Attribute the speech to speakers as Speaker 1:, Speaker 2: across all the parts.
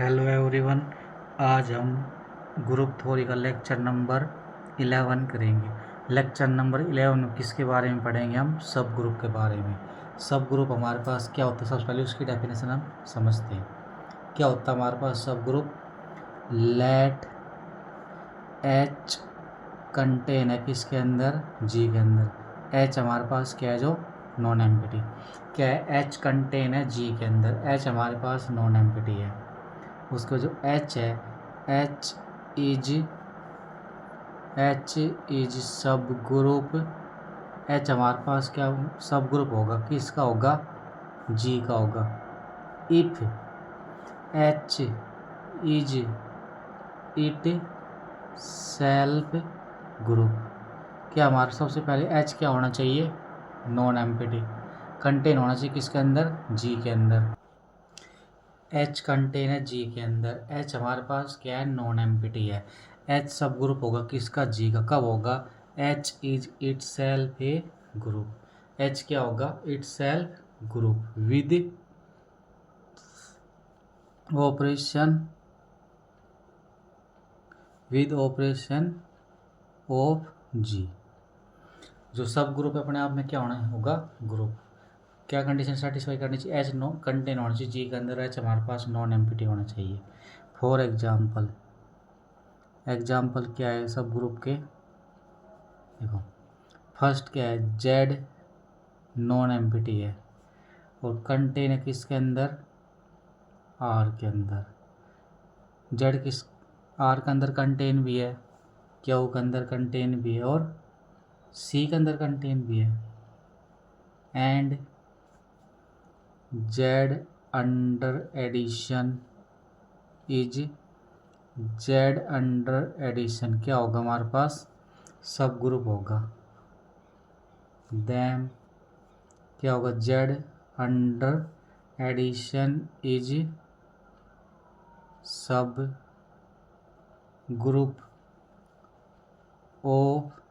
Speaker 1: Hello everyone. आज हम group theory का लेक्चर नंबर 11 करेंगे। लेक्चर नंबर 11 में किसके बारे में पढ़ेंगे? हम सब ग्रुप के बारे में। सब ग्रुप हमारे पास क्या होता है? सबसे पहले उसकी डेफिनेशन हम समझते हैं। क्या होता है हमारे पास सब ग्रुप? लेट एच कंटेन है किसके अंदर? जी के अंदर। एच हमारे पास क्या है? जो नॉन एम्प्टी। क्या है? एच कंटेन है जी के अंदर। एच हमारे पास नॉन एम्प्टी है। उसका जो एच है, एच इज सब ग्रुप। एच हमारे पास क्या सब ग्रुप होगा? किसका होगा? जी का होगा। If H is itself group. क्या हमारा सबसे पहले एच क्या होना चाहिए? Non empty. कंटेन होना चाहिए किसके अंदर? जी के अंदर। एच कंटेन है जी के अंदर। एच हमारे पास क्या है? नॉन एम्प्टी है। एच सब ग्रुप होगा किसका? जी का। कब होगा? H is itself a group. H क्या होगा? Itself group with operation of G. जो सब ग्रुप अपने आप में क्या होना होगा? ग्रुप। क्या कंडीशन सेटिस्फाई करनी चाहिए? एच नो कंटेन होना चाहिए जी के अंदर। एच हमारे पास नॉन एम्प्टी होना चाहिए। फॉर एग्जाम्पल क्या है सब ग्रुप के? देखो, फर्स्ट क्या है? जेड नॉन एम्प्टी है और कंटेन है किसके अंदर? आर के अंदर। जेड किस आर के अंदर कंटेन भी है, क्यू के अंदर कंटेन भी है और सी के अंदर कंटेन भी है। And Z under addition is Z under addition क्या होगा हमारे पास? सब ग्रुप होगा। देन क्या होगा? जेड अंडर एडिशन इज सब group of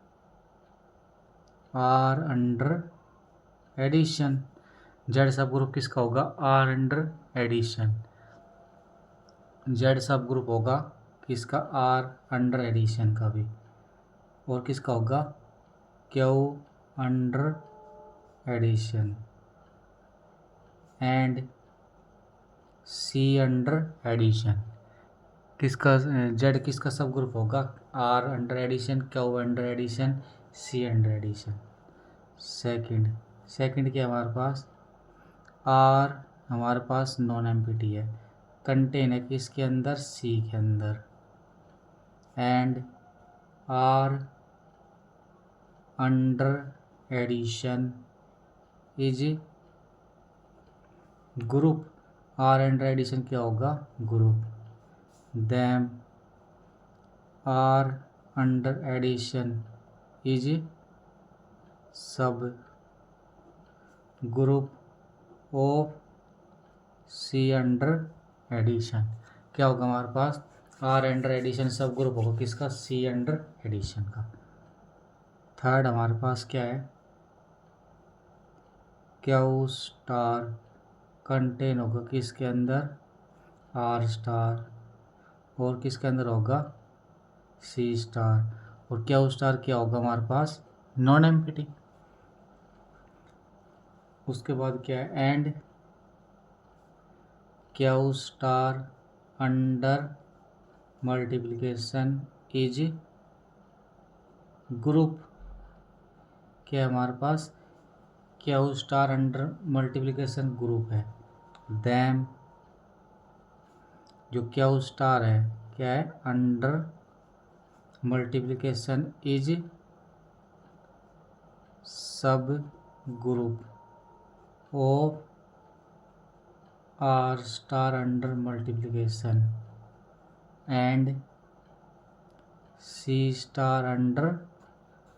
Speaker 1: R under addition. Z सब ग्रुप किसका होगा? R under addition. जेड सब ग्रुप होगा किसका? आर अंडर एडिशन का भी। और किसका होगा? Q under addition and C under addition. किसका? जेड किसका सब ग्रुप होगा? R under addition, Q under addition, C under addition. Second क्या हमारे पास? आर हमारे पास नॉन एम्प्टी है। कंटेन है किसके अंदर? सी के अंदर। And R under addition is group. R under addition क्या होगा? Group. Then R under addition is सब group of C under addition. क्या होगा हमारे पास? आर अंडर एडिशन सब ग्रुप होगा किसका? सी अंडर एडिशन का। थर्ड हमारे पास क्या है? क्यू स्टार कंटेन होगा किसके अंदर? R star. और किसके अंदर होगा? C star. और क्यू स्टार क्या होगा हमारे पास? Non empty. उसके बाद क्या है? And Q star under multiplication is group. क्या है हमारे पास? Q star under multiplication group है। देन जो क्यू स्टार है क्या है? अंडर मल्टीप्लिकेशन इज सब group of R star under multiplication and C star under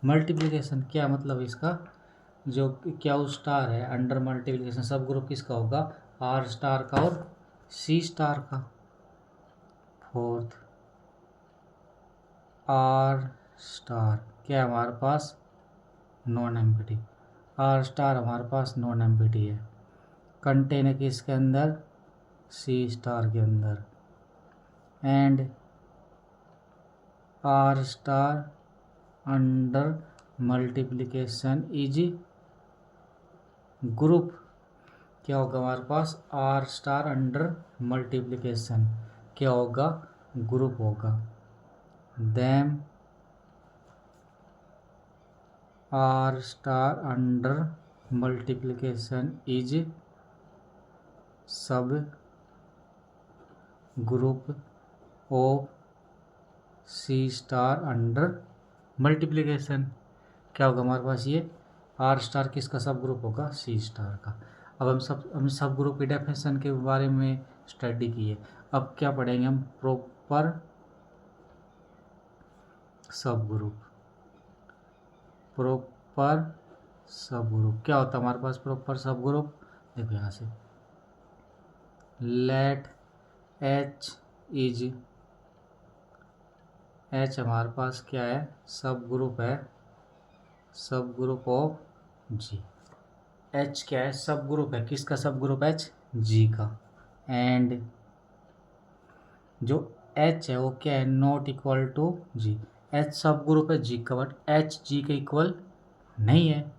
Speaker 1: multiplication. क्या मतलब इसका? जो क्यू स्टार है अंडर मल्टीप्लिकेशन सब ग्रुप किसका होगा? आर स्टार का और सी स्टार का। फोर्थ आर स्टार क्या है हमारे पास? Non empty. आर स्टार हमारे पास नॉन एम्प्टी है। कंटेन है किसके अंदर? सी स्टार के अंदर। and R star under multiplication is group। क्या होगा हमारे पास, R स्टार अंडर मल्टीप्लिकेशन क्या होगा, ग्रुप होगा। Then R star under multiplication is सब group of C star under multiplication. क्या होगा हमारे पास, ये R स्टार किसका सब ग्रुप होगा, C स्टार का। अब हम सब ग्रुप की डेफिनेशन के बारे में स्टडी किए। अब क्या पढ़ेंगे हम, प्रॉपर सब ग्रुप। प्रॉपर सब ग्रुप क्या होता है हमारे पास, प्रॉपर सब ग्रुप देखो यहाँ से, लेट H हमारे पास क्या है, सब ग्रुप है, सब ग्रुप ऑफ G। H क्या है, सब ग्रुप है, किसका सब ग्रुप, H G का। एंड जो H है वो क्या है, not equal to G। H सब ग्रुप है G का, बट H G के इक्वल नहीं है।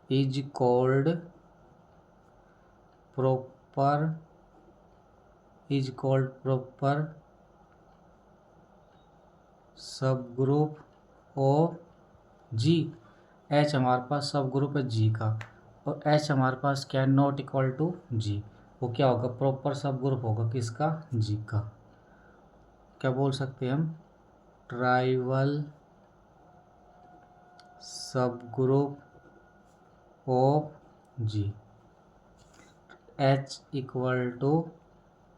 Speaker 1: इज कॉल्ड प्रॉपर सब ग्रुप ऑफ G। H हमारे पास सब ग्रुप है G का, और H हमारे पास क्या है, नॉट इक्वल टू G। वो क्या होगा, प्रॉपर सब ग्रुप होगा, किसका, G का। क्या बोल सकते हैं हम, ट्राइवल सब group of G। H equal to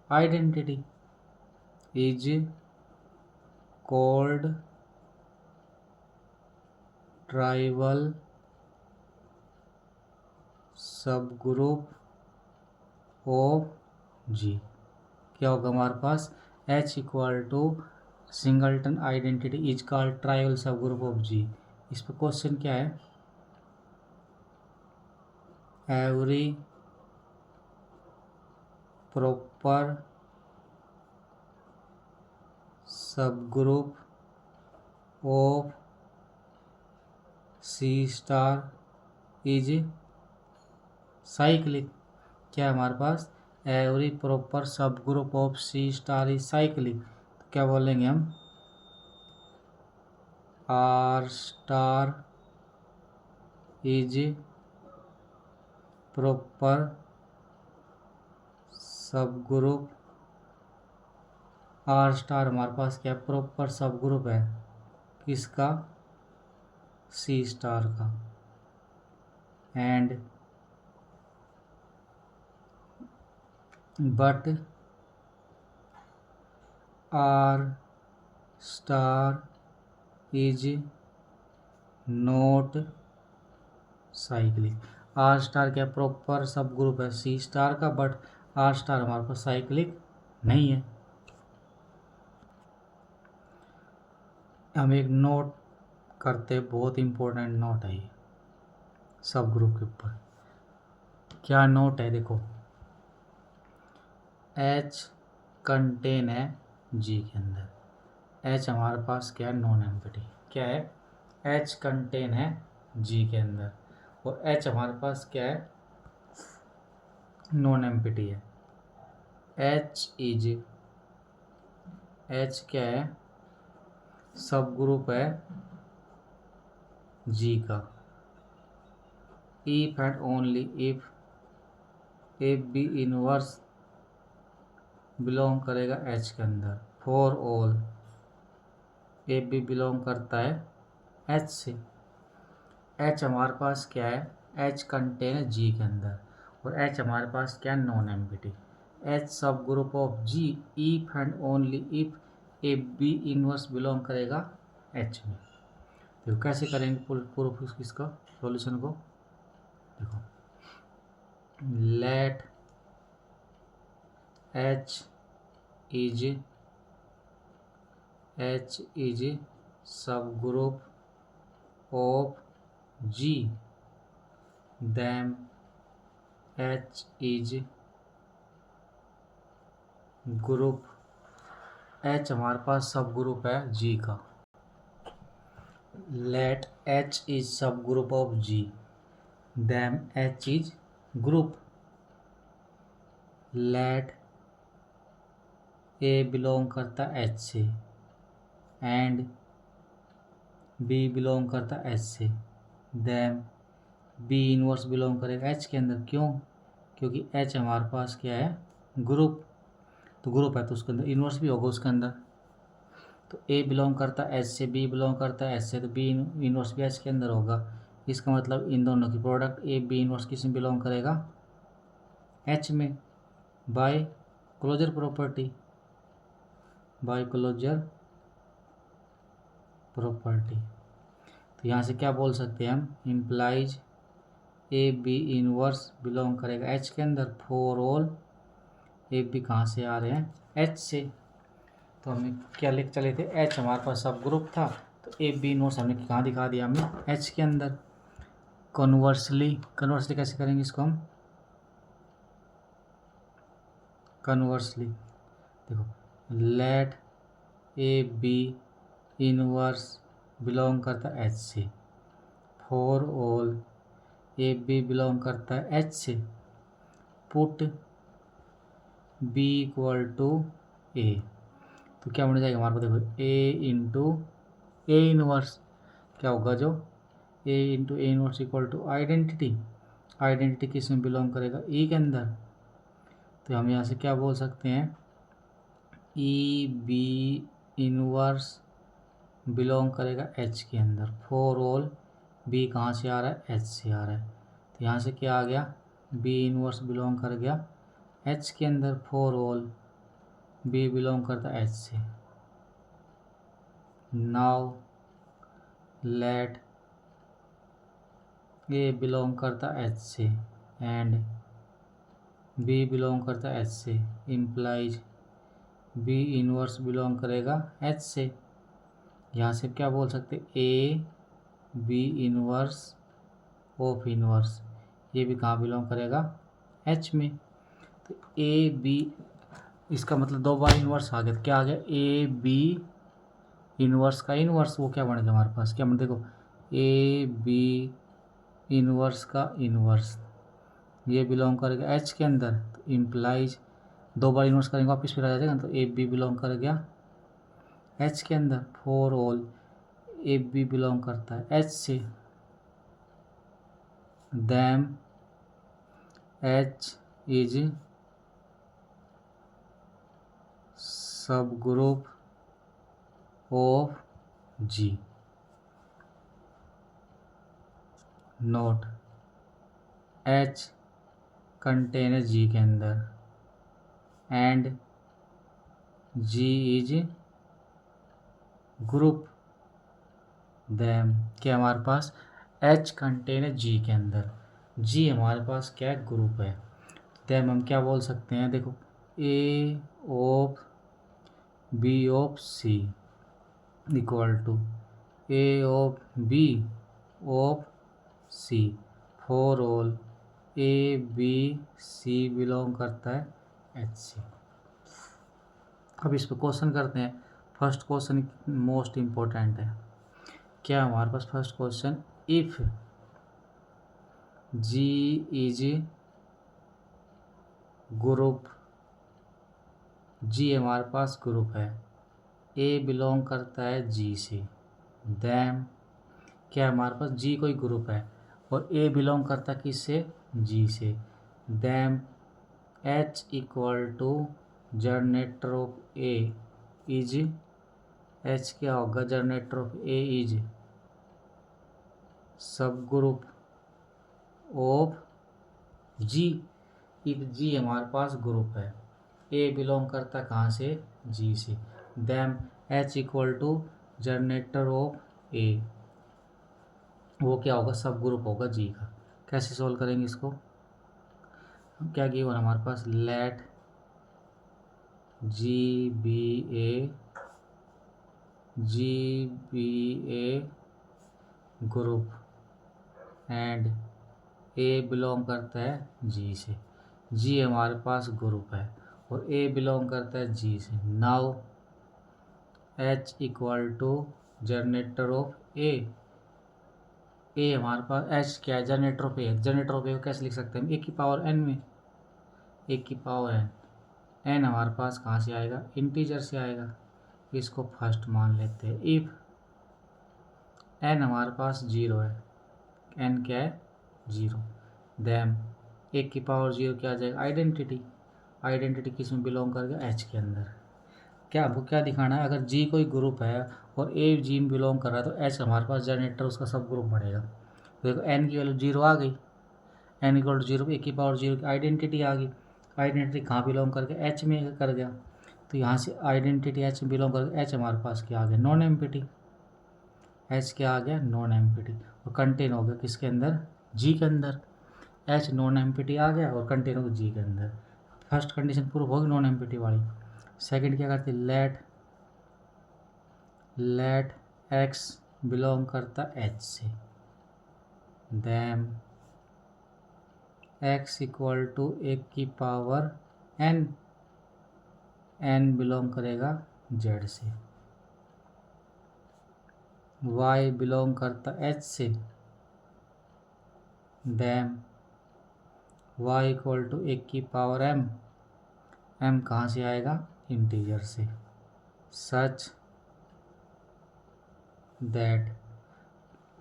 Speaker 1: identity is called trivial सब ग्रुप ऑफ G। क्या होगा हमारे पास, H equal to singleton identity is called trivial सब ग्रुप ऑफ G। इस पर क्वेश्चन क्या है, एवरी प्रॉपर सब group of C star is cyclic. क्या है हमारे पास, एवरी प्रॉपर सब group of C star is cyclic. तो क्या बोलेंगे हम, R स्टार इज प्रॉपर सब ग्रुप। R स्टार हमारे पास क्या, प्रॉपर सब ग्रुप है, किसका, C स्टार का। And but R star is not cyclic. R star क्या, प्रॉपर सब ग्रुप है C स्टार का, बट R स्टार हमारे पास साइक्लिक नहीं है। हम एक नोट करते हैं, बहुत इंपॉर्टेंट नोट है ये सब ग्रुप के ऊपर। क्या नोट है, देखो, H कंटेन है G के अंदर। H हमारे पास क्या है, नॉन एम्प्टी। क्या है, H कंटेन है G के अंदर, और H हमारे पास क्या है, नॉन एम्प्टी है। H क्या है, सब ग्रुप है G का। If and only if B inverse belong करेगा H के अंदर। For all A B belong करता है H से। H हमारे पास क्या है, H कंटेन है G के अंदर, और H हमारे पास क्या है, नॉन एम्प्टी। H सब group of G if and only if A B inverse belong करेगा H में। तो कैसे करेंगे प्रूफ इसका, सॉल्यूशन को देखो, लेट H इज सब group of G, then H is group H हमारे पास सब ग्रुप है जी का। लेट एच इज सब group of G, then H is group. Let A belong करता एच से एंड बी बिलोंग करता एच से, देन बी इनवर्स बिलोंग करेगा एच के अंदर। क्यों? क्योंकि एच हमारे पास क्या है? ग्रुप। तो ग्रुप है तो उसके अंदर इनवर्स भी होगा उसके अंदर। तो ए बिलोंग करता है एच से, बी बिलोंग करता है एच से, तो बी इनवर्स भी एच के अंदर होगा। इसका मतलब इन दोनों की प्रोडक्ट ए बी इनवर्स किस में बिलोंग करेगा? एच में, by closure property. By closure property. तो यहाँ से क्या बोल सकते हैं हम? Implies A B inverse belong करेगा एच के अंदर फॉर ऑल ए बी कहाँ से आ रहे हैं? एच से। तो हमें क्या लिख चले थे? एच हमारे पास सब ग्रुप था, तो ए बी इनवर्स हमने कहाँ दिखा दिया? हमें एच के अंदर। कन्वर्सली कैसे करेंगे इसको हम? कन्वर्सली देखो, let A B inverse belong करता है एच से for all A B belong करता है एच से, put B equal to A. तो क्या बन जाएगा हमारे पास? देखो ए इंटू ए इनवर्स क्या होगा? जो A into A inverse equal to identity. Identity किस में बिलोंग करेगा? ई के अंदर। तो हम यहाँ से क्या बोल सकते हैं? ई बी इनवर्स बिलोंग करेगा एच के अंदर फॉर ऑल बी कहाँ से आ रहा है? एच से आ रहा है। तो यहाँ से क्या आ गया? बी इनवर्स बिलोंग कर गया एच के अंदर फॉर ऑल बी बिलोंग करता है एच से। नाउ लेट ए बिलोंग करता एच से एंड बी बिलोंग करता एच से, इम्प्लाइज बी इनवर्स बिलोंग करेगा एच से। यहाँ से क्या बोल सकते? A B inverse of inverse ये भी कहाँ बिलोंग करेगा? एच में। तो ए बी इसका मतलब दो बार इनवर्स आ गया। तो क्या आ गया? ए बी इनवर्स का इनवर्स वो क्या बन गया हमारे पास? क्या बन? देखो ए बी इनवर्स का इनवर्स ये बिलोंग करेगा एच के अंदर, तो इम्प्लाइज दो बार इनवर्स करेंगे वापस फिर आ जाएगा। तो ए बी बिलोंग कर गया एच के अंदर for all A B belong करता है एच से, दैम एच इज सब group of G. Note H container G के अंदर and G is group then क्या हमारे पास? एच कंटेनर जी के अंदर, जी हमारे पास क्या है? ग्रुप है। दैम हम क्या बोल सकते हैं? देखो A of B of C equal to A of B of C for all A B C belong करता है एच से। अब इस पर क्वेश्चन करते हैं। फर्स्ट क्वेश्चन मोस्ट इम्पोर्टेंट है। क्या हमारे पास first question? If G is group, G हमारे पास ग्रुप है, ए बिलोंग करता है जी से, देन क्या हमारे पास? जी कोई ग्रुप है और ए बिलोंग करता किससे? जी से, then H equal to generator of A is, H क्या होगा? जनरेटर ऑफ ए इज सब group of G. If G हमारे पास ग्रुप है, ए बिलोंग करता कहाँ से? जी से, then H equal to generator of A वो क्या होगा? सब ग्रुप होगा जी का। कैसे सोल्व करेंगे इसको? क्या गिवन हमारे पास? Let G be a group and A belong करता है जी से। जी हमारे पास ग्रुप है और ए बिलोंग करता है जी से। Now H equal to generator of A हमारे पास H क्या है, generator of A. Generator of A को कैसे लिख सकते हैं हम, ए की पावर n में, ए की पावर n हमारे पास कहाँ से आएगा, इंटीजर से आएगा, इसको फर्स्ट मान लेते हैं। इफ n हमारे पास 0 है, n क्या है 0, देन ए की पावर 0 क्या आ जाएगा, आइडेंटिटी। आइडेंटिटी किस में बिलोंग कर गया, H के अंदर। क्या आपको क्या दिखाना है, अगर G कोई ग्रुप है और A G में बिलोंग कर रहा है तो H हमारे पास जनरेटर उसका सब ग्रुप बढ़ेगा। देखो n की वैल्यू 0 आ गई, n इक्वल टू 0, ए की पावर 0 की आइडेंटिटी आ गई। आइडेंटिटी कहाँ बिलोंग करके, H में कर गया, तो यहाँ से आइडेंटिटी H में बिलोंग करके H हमारे पास क्या आ गया, नॉन एम्प्टी। H क्या आ गया, नॉन एम्प्टी, और कंटेन हो गया किसके अंदर, G के अंदर। H नॉन एम्प्टी आ गया और कंटेन हो गया G के अंदर। फर्स्ट कंडीशन प्रूव होगी नॉन एम्प्टी वाली। सेकंड क्या करते, लेट x बिलोंग करता H से, देन x इक्वल टू एक की पावर n, n बिलोंग करेगा Z से, y बिलोंग करता H से, देन y इक्वल टू एक की पावर m, m कहाँ से आएगा, इंटीजर से, सच दैट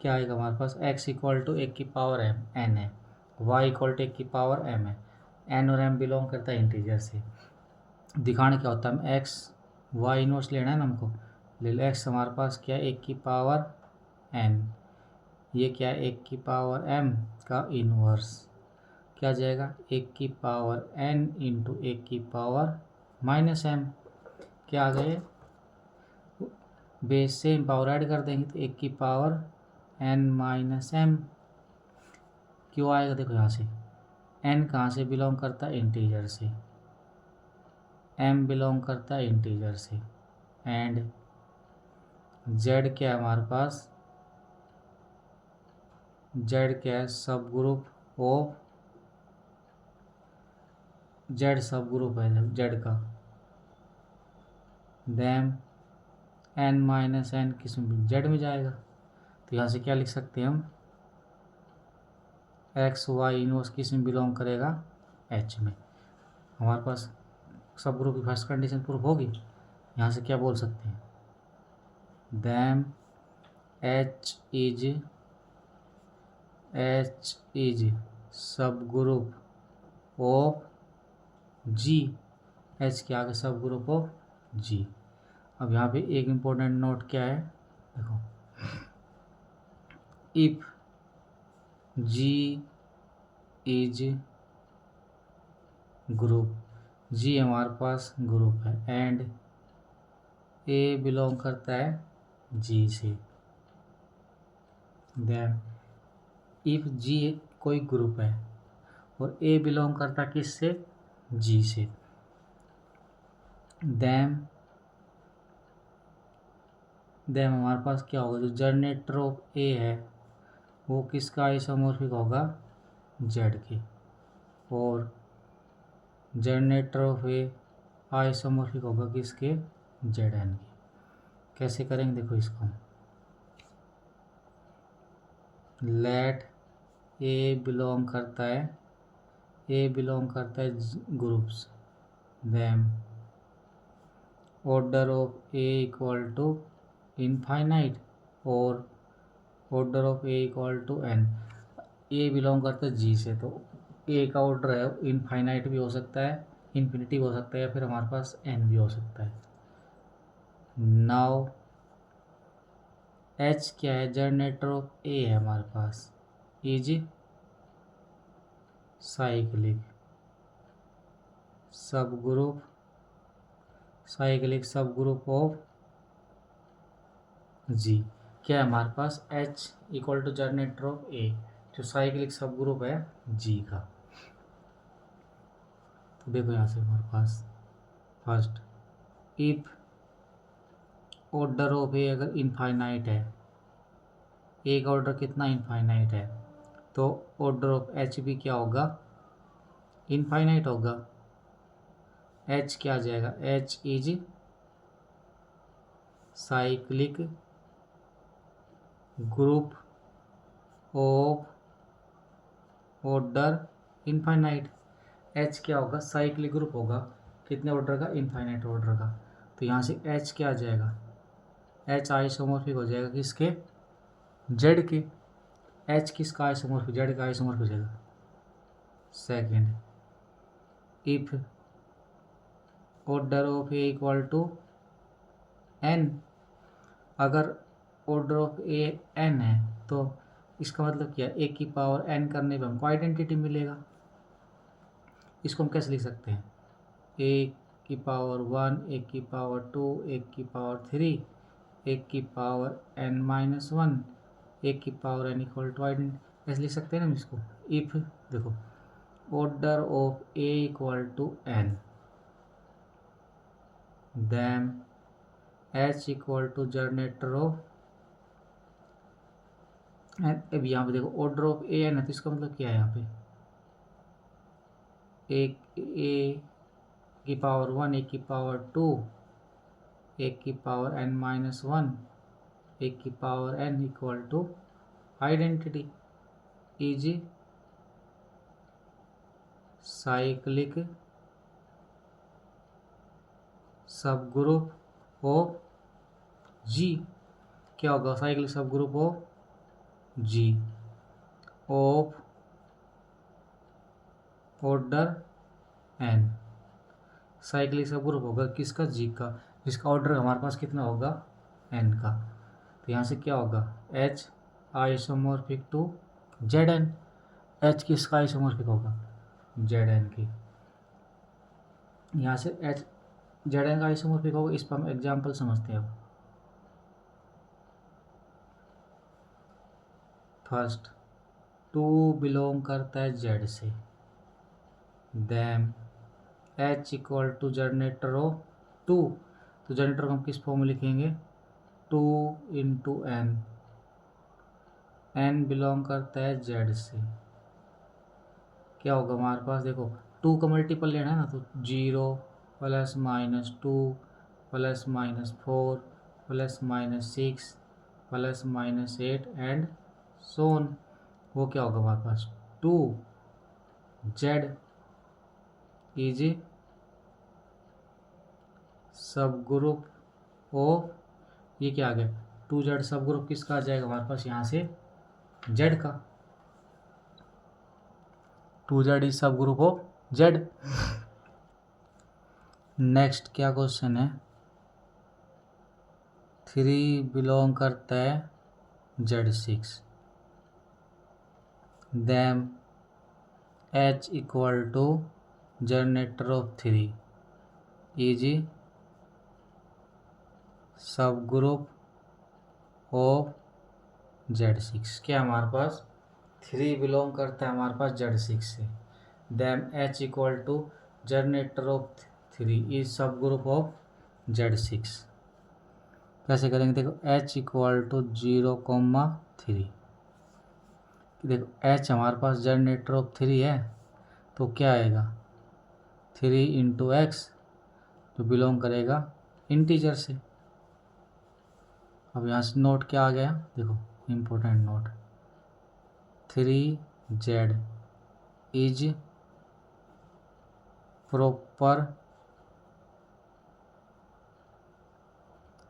Speaker 1: क्या आएगा हमारे पास, x इक्वल टू एक की पावर m n है, y इक्वल टू एक की पावर m है, n और m बिलोंग करता है इंटीजर से। दिखाना क्या होता है, हम x y इनवर्स लेना है ना हमको, ले लो। x हमारे पास क्या है, एक की पावर n, ये क्या है, एक की पावर m का इनवर्स, क्या जाएगा, एक की पावर n इंटू एक की पावर माइनस m, क्या आ गए, बेस से पावर ऐड कर देंगे तो एक की पावर n माइनस m, क्यों आएगा, देखो यहाँ से n कहाँ से बिलोंग करता है, इंटीजर से, m बिलोंग करता है इंटीजर से, एंड z क्या है हमारे पास, z क्या है, सब ग्रुप ऑफ, z सब ग्रुप है z का, देन n माइनस n किस में, z में जाएगा, तो यहाँ से क्या लिख सकते हैं हम, एक्स वाई इनवर्स किस में बिलोंग करेगा, H में। हमारे पास सब ग्रुप की फर्स्ट कंडीशन प्रूफ होगी, यहाँ से क्या बोल सकते हैं, देन H इज सब ग्रुप ऑफ G, H के आगे सब ग्रुप ऑफ G। अब यहाँ पे एक इम्पोर्टेंट नोट क्या है, देखो, if G is group, G हमारे पास ग्रुप है, एंड A बिलोंग करता है G से, देन इफ G कोई ग्रुप है और A बिलोंग करता है किससे, G से, देन हमारे पास क्या होगा, जो जनरेटर ऑफ A है वो किसका आइसोमॉर्फिक होगा, Z के, और जनरेटर ऑफ A आइसोमॉर्फिक होगा किसके, Zn के। कैसे करेंगे, देखो इसको, लेट A बिलोंग करता है groups, then order of A equal to infinite और order of A equal to n। A belong करता है G से, तो A का ऑर्डर है इनफाइनाइट भी हो सकता है, इन्फिनिटी भी हो सकता है, या फिर हमारे पास n भी हो सकता है। नाउ H क्या है, जनरेटर ऑफ A है हमारे पास, इज साइक्लिक सब ग्रुप ऑफ G। क्या है हमारे पास, H equal to generator of A, जो साइक्लिक सब ग्रुप है G का। तो देखो यहाँ से हमारे पास first, if order of A अगर इनफाइनाइट है, A का ऑर्डर कितना, इनफाइनाइट है, तो ऑर्डर ऑफ H भी क्या होगा, इनफाइनाइट होगा। H क्या आ जाएगा, H is cyclic group of order infinite. H क्या होगा, साइक्लिक ग्रुप होगा, कितने ऑर्डर का, इनफाइनाइट ऑर्डर का। तो यहाँ से एच क्या आ जाएगा, एच आइसोमॉर्फिक हो जाएगा किसके, जेड के। एच किसका आइसोमॉर्फिक, जेड का आइसोमॉर्फिक हो जाएगा। Second, if order of A equal to N, अगर ऑर्डर ऑफ ए एन है तो इसका मतलब क्या, ए की पावर एन करने पे हमको आइडेंटिटी मिलेगा। इसको हम कैसे लिख सकते हैं, ए की पावर 1, ए की पावर 2, ए की पावर 3, ए की पावर एन माइनस 1, ए की power N equal to identity, ऐसे लिख सकते हैं ना हम इसको। इफ देखो order of A equal to N, then H equal to generator of N. अब यहाँ पे देखो ऑर्डर ऑफ ए एन है तो इसका मतलब क्या है, यहाँ पे ए की पावर 1, ए की पावर 2, ए की पावर एन माइनस 1, ए की power N equal to identity is cyclic सब ग्रुप ऑफ जी। क्या होगा, साइक्लिक सब group of G of order N. Cyclic सब ग्रुप होगा किसका, जी का, जिसका ऑर्डर हमारे पास कितना होगा, एन का। तो यहाँ से क्या होगा, H isomorphic to Z N. H किसका आइसोमॉर्फिक होगा, जेड एन की। यहाँ से एच जेड एन का आइसोमॉर्फिक होगा। इस पर हम एग्जाम्पल समझते हैं अब। फर्स्ट, 2 बिलोंग करता है जेड से, then H equal to generator of 2, तो जनरेटर को हम किस फॉर्म में लिखेंगे, 2 इंटू एन, एन बिलोंग करता है जेड से। क्या होगा हमारे पास, देखो 2 का मल्टीपल लेना है ना, तो 0 plus minus 2 plus minus 4 plus minus 6 plus minus 8 and so on. वो क्या होगा हमारे पास, 2 जेड इज सब ग्रुप ऑफ, ये क्या आ गया, 2 जेड सब ग्रुप किसका आ जाएगा हमारे पास, यहाँ से जेड का। 2 जेड इज सब ग्रुप ऑफ जेड। नेक्स्ट क्या क्वेश्चन है, 3 बिलोंग करता है Z 6, then H equal to generator of 3 is सब ग्रुप ऑफ जेड 6। क्या हमारे पास 3 बिलोंग करता है हमारे पास जेड 6 से, then H equal to generator of 3 is सब ग्रुप ऑफ जेड 6। कैसे करेंगे, देखो एच इक्वल टू 0,3, देखो एच हमारे पास जनरेटर ऑफ 3 है तो क्या आएगा, 3 इंटू एक्स, जो बिलोंग करेगा इंटीजर से। अब यहाँ से नोट क्या आ गया, देखो important note, 3 Z is proper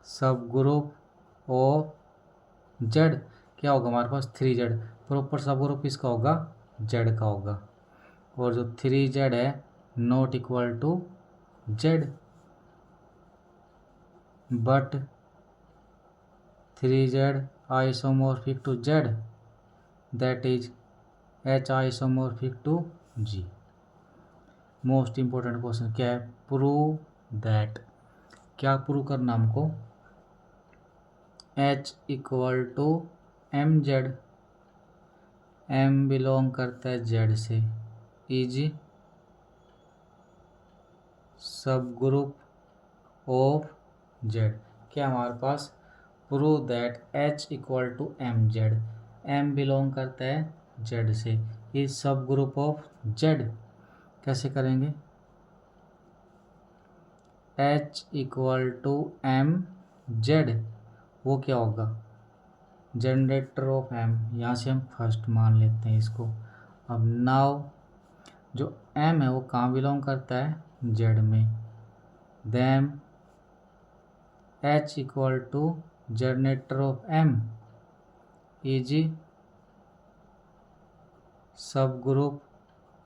Speaker 1: सब ग्रुप ऑफ जेड। क्या होगा हमारे पास, 3 जेड, प्रॉपर सब ग्रुप किसका होगा, जेड का होगा। और जो 3 जेड है not equal to Z, but 3 Z isomorphic to Z, that is H isomorphic to G. Most important question क्या है, प्रूव दैट। क्या प्रूव करना हमको, H equal to M Z, M belong करता है जेड से, इज सब ग्रुप ऑफ जेड। क्या हमारे पास, prove that H equal to M Z, M belong करता है जेड से, इज सब ग्रुप ऑफ जेड। कैसे करेंगे, H equal to M Z वो क्या होगा, जनरेटर ऑफ एम, यहाँ से हम फर्स्ट मान लेते हैं इसको। अब नाउ जो एम है वो कहाँ बिलोंग करता है, जेड में। Then H equal to generator of M is सब ग्रुप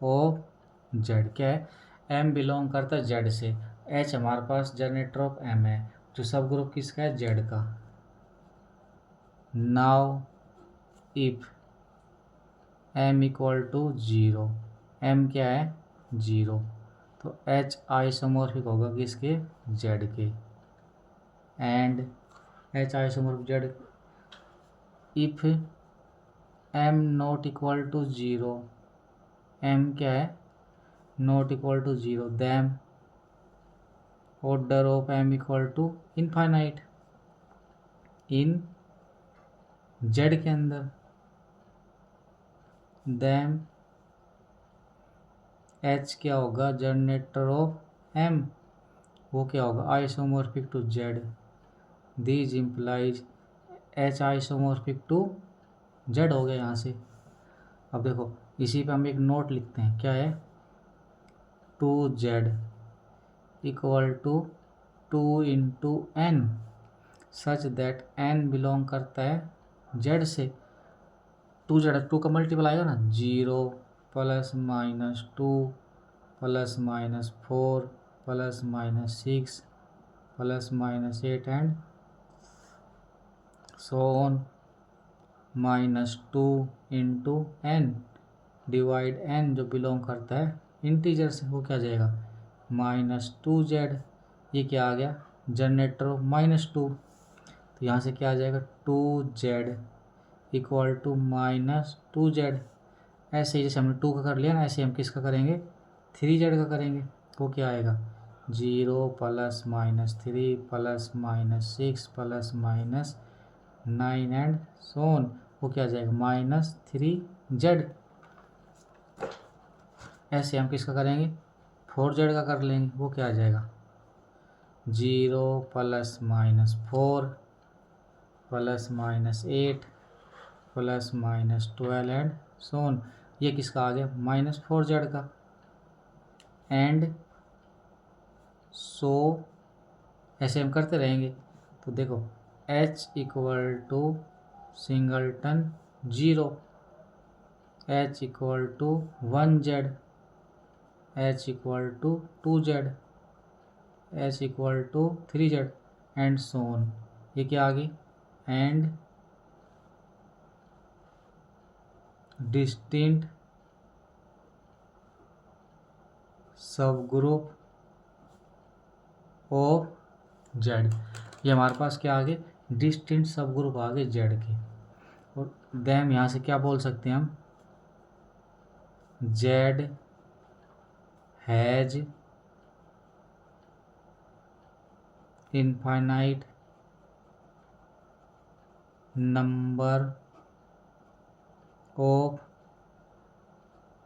Speaker 1: ऑफ जेड। क्या है, एम बिलोंग करता है जेड से, एच हमारे पास जनरेटर ऑफ एम है, जो सब ग्रुप किसका है, जेड का। Now if M equal to zero, M क्या है, जीरो, तो एच आइसोमॉर्फिक होगा किसके, जेड के। And H isomorphic Z if M not equal to zero, M क्या है, not equal to zero, then order of M equal to infinite in Z के अंदर। देन एच क्या होगा, जनरेटर ऑफ एम, वो क्या होगा, isomorphic to Z. These implies H isomorphic to Z हो गया यहाँ से। अब देखो इसी पे हम एक नोट लिखते हैं, क्या है, two Z equal to two into N such that N belong करता है जेड से। टू जेड, टू का मल्टीपल आएगा ना, zero plus minus two plus minus four plus minus six plus minus eight and so on, minus two into N divide N जो belong करता है integer से, वो क्या जाएगा, माइनस टू जेड। ये क्या आ गया, जनरेटर ऑफ माइनस टू, तो यहाँ से क्या आ जाएगा, two Z equal to minus two Z. ऐसे ही जैसे हमने टू का कर लिया ना, ऐसे हम किसका करेंगे, थ्री जेड का करेंगे। वो क्या आएगा, zero plus minus three plus minus six plus minus nine and so on, वो क्या आ जाएगा, माइनस थ्री जेड। ऐसे हम किसका करेंगे, फोर जेड का कर लेंगे। वो क्या आ जाएगा, zero plus minus four plus minus eight plus minus twelve and so on, ये किसका आ गया, माइनस फोर जेड का। एंड सो ऐसे हम करते रहेंगे। तो देखो H equal to singleton zero, H equal to one Z, H equal to two Z, H equal to three Z and so on. ये क्या आ गई, and distinct sub group of Z. ये हमारे पास क्या आ गए, डिस्टिंक्ट सब ग्रुप आ गए जेड के। और देम यहाँ से क्या बोल सकते हैं हम, Z has infinite number of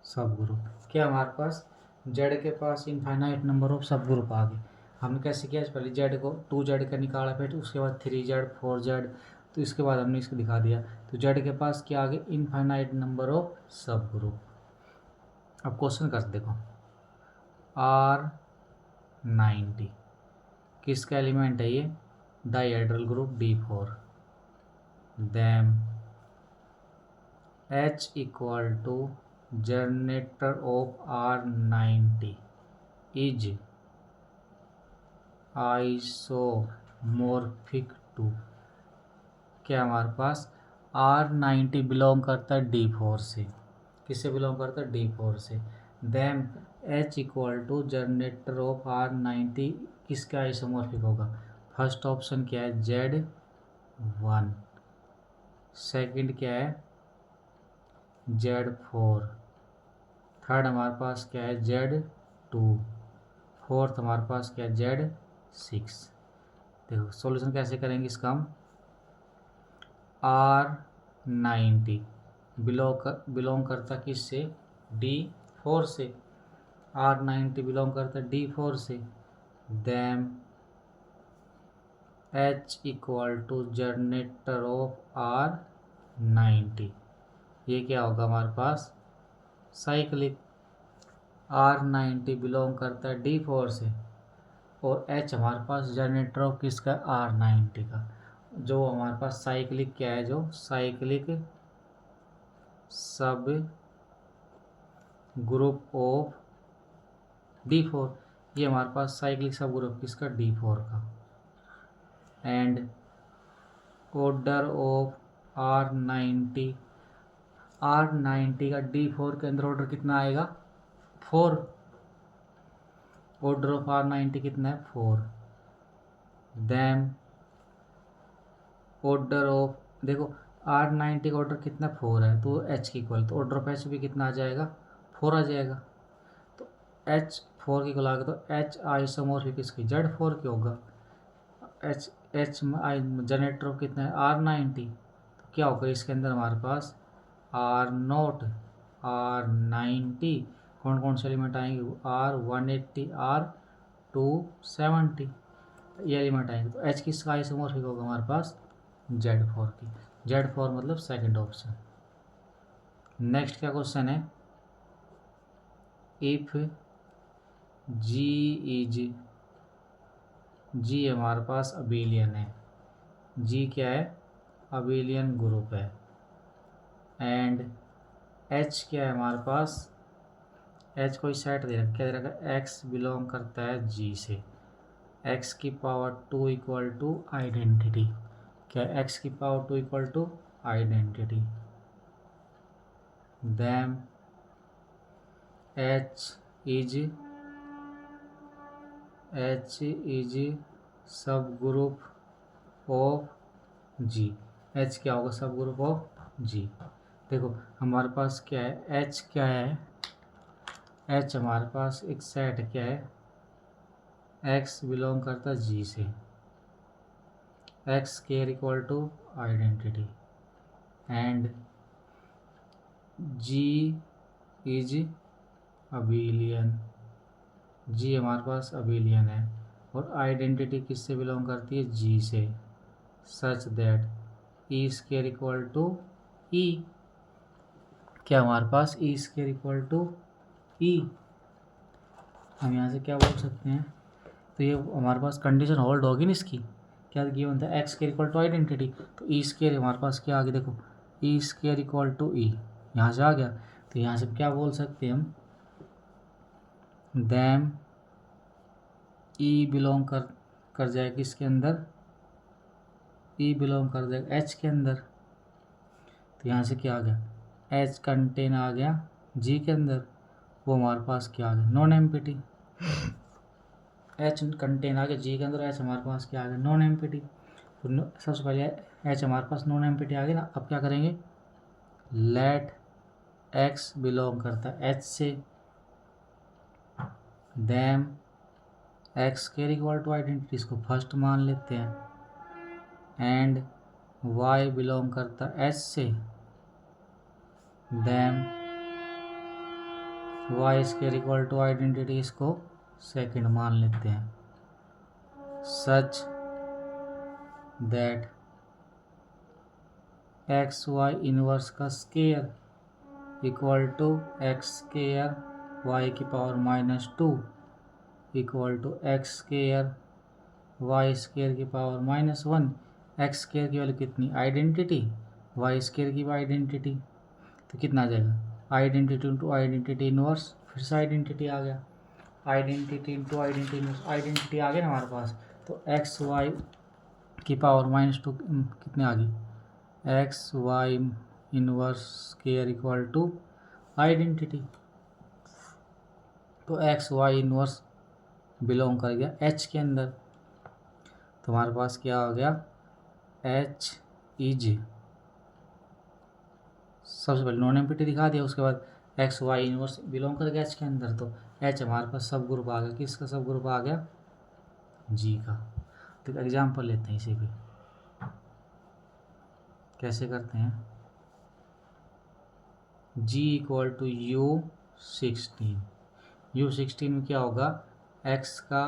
Speaker 1: सब ग्रुप। क्या हमारे पास जेड के पास इनफाइनाइट नंबर ऑफ सब ग्रुप आ गए। हमने कैसे किया, पहले जेड को टू जेड का निकाला, फिर उसके बाद थ्री जेड फोर जेड, तो इसके बाद हमने इसको दिखा दिया। तो जेड के पास क्या आ गए, इनफाइनाइट नंबर ऑफ सब ग्रुप। अब क्वेश्चन कर देखो, R90 किसका एलिमेंट है, ये dihedral group D4। Then H equal to generator of R90 is isomorphic to. क्या हमारे पास R90 बिलोंग करता है D4 से, किससे बिलोंग करता है, D4 से। Then H equal to generator of R90 किसका आइसोमॉर्फिक होगा, फर्स्ट ऑप्शन क्या है, Z1, सेकंड क्या है, Z4, थर्ड हमारे पास क्या है, Z2, फोर्थ हमारे पास क्या है, Z6। देखो सॉल्यूशन कैसे करेंगे इसका हम, R90 बिलोंग करता किससे, D4 से, R90 बिलोंग करता D4 से। Then H equal to generator of R90, ये क्या होगा हमारे पास साइक्लिक। R90 बिलोंग करता है D4 से, और H हमारे पास जनरेटर ऑफ किसका R90 का, जो हमारे पास साइक्लिक क्या है, जो साइक्लिक सब ग्रुप ऑफ D4, ये हमारे पास साइक्लिक सब ग्रुप किसका D4 का। एंड ऑर्डर ऑफ R90 का D4 के अंदर ऑर्डर कितना आएगा 4। ऑर्डर ऑफ R90 कितना है 4। देन ऑर्डर ऑफ, देखो R90 का ऑर्डर कितना 4 है, तो H की इक्वल, तो ऑर्डर ऑफ H भी कितना आ जाएगा 4 आ जाएगा। तो H 4 की इक्वल आ गया, तो H आइसोमॉर्फिक इसकी Z4 की होगा। H जनरेटर ऑफ कितना है R90, तो क्या होगा इसके अंदर हमारे पास R0 R90, कौन कौन से एलिमेंट आएंगे R180 R270, ये एलिमेंट आएंगे। तो H किसका आइसोमॉर्फिक होगा हमारे पास Z4 की। Z4 मतलब सेकंड ऑप्शन। नेक्स्ट क्या क्वेश्चन है, इफ G हमारे पास अबेलियन है, G क्या है अबेलियन ग्रुप है। एंड H क्या है हमारे पास, H कोई सेट दे रखा, क्या दे रखा X बिलोंग करता है G से, X की पावर 2 इक्वल टू आइडेंटिटी, क्या X की power 2 equal to identity. Then H is सब ग्रुप ऑफ G, H क्या होगा सब ग्रुप ऑफ G। देखो हमारे पास क्या है H क्या है, H हमारे पास एक सेट क्या है, X बिलोंग करता है G से, X square equal to identity. And G is abelian, G हमारे पास अबेलियन है, और आइडेंटिटी किससे बिलोंग करती है G से, such that E square equal to E, क्या हमारे पास E square equal to E, हम यहाँ से क्या बोल सकते हैं, तो ये हमारे पास कंडीशन होल्ड होगी ना इसकी, क्या गिवन था X square equal to identity, तो E स्केयर हमारे पास क्या आ गया, देखो E square equal to E यहाँ से आ गया। तो यहाँ से क्या बोल सकते हैं हम, दैम E बिलोंग कर जाएगा किसके अंदर, E बिलोंग कर जाएगा H के अंदर। तो यहाँ से क्या आ गया H कंटेन आ गया G के अंदर, वो हमारे पास क्या आ गया नॉन एम्पिटी। H कंटेन आ गया G के अंदर, H हमारे पास क्या आ गया नॉन एम्पिटी। तो सबसे पहले H हमारे पास नॉन एम्पिटी आ गया ना, अब क्या करेंगे लेट X बिलोंग करता है H से, then X square equal to identity, इसको फर्स्ट मान लेते हैं। एंड Y बिलोंग करता है H से, then Y square equal to identity, इसको सेकंड मान लेते हैं। Such that X Y inverse का square equal to X square Y की power -2 equal to X square Y square की पावर -1। एक्स स्केयर की वैल्यू कितनी आइडेंटिटी, वाई स्केयर की आइडेंटिटी, तो कितना आ जाएगा आइडेंटिटी इंटू आइडेंटिटी इनवर्स, फिर से आइडेंटिटी आ गया, identity into identity inverse, identity आ गया ना हमारे पास। तो एक्स वाई की पावर -2 कितने आ गई X Y inverse square equal to identity. तो एक्स वाई इनवर्स बिलोंग कर गया एच के अंदर, तो हमारे पास क्या हो गया एच इज, सबसे पहले नॉन एम्पिटी दिखा दिया, उसके बाद एक्स वाई इनवर्स बिलोंग कर गया एच के अंदर, तो एच हमारे पास सब ग्रुप आ गया, किसका सब ग्रुप आ गया जी का। तो एग्जाम्पल लेते हैं इसे भी, कैसे करते हैं G equal to U16, U16 में क्या होगा x का